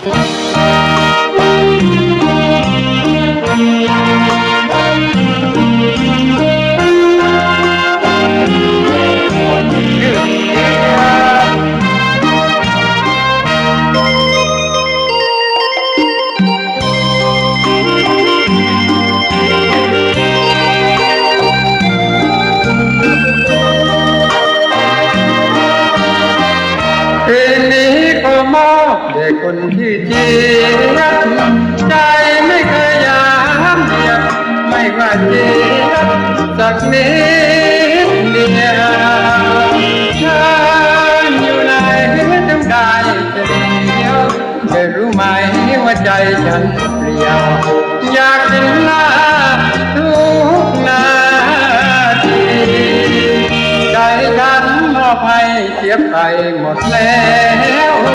คืนนี้ขอมอบแด่คนที่เจียบใจไม่เคยยามเดียวไม่ว่าเจียบสักนิดเดียวฉันอยู่ไหนถึงได้เดียวเธอรู้ไหมว่าใจฉันเปลี่ยวอยากเห็นหน้าทุกนาทีใจฉันมอบให้เสียไปหมดแล้ว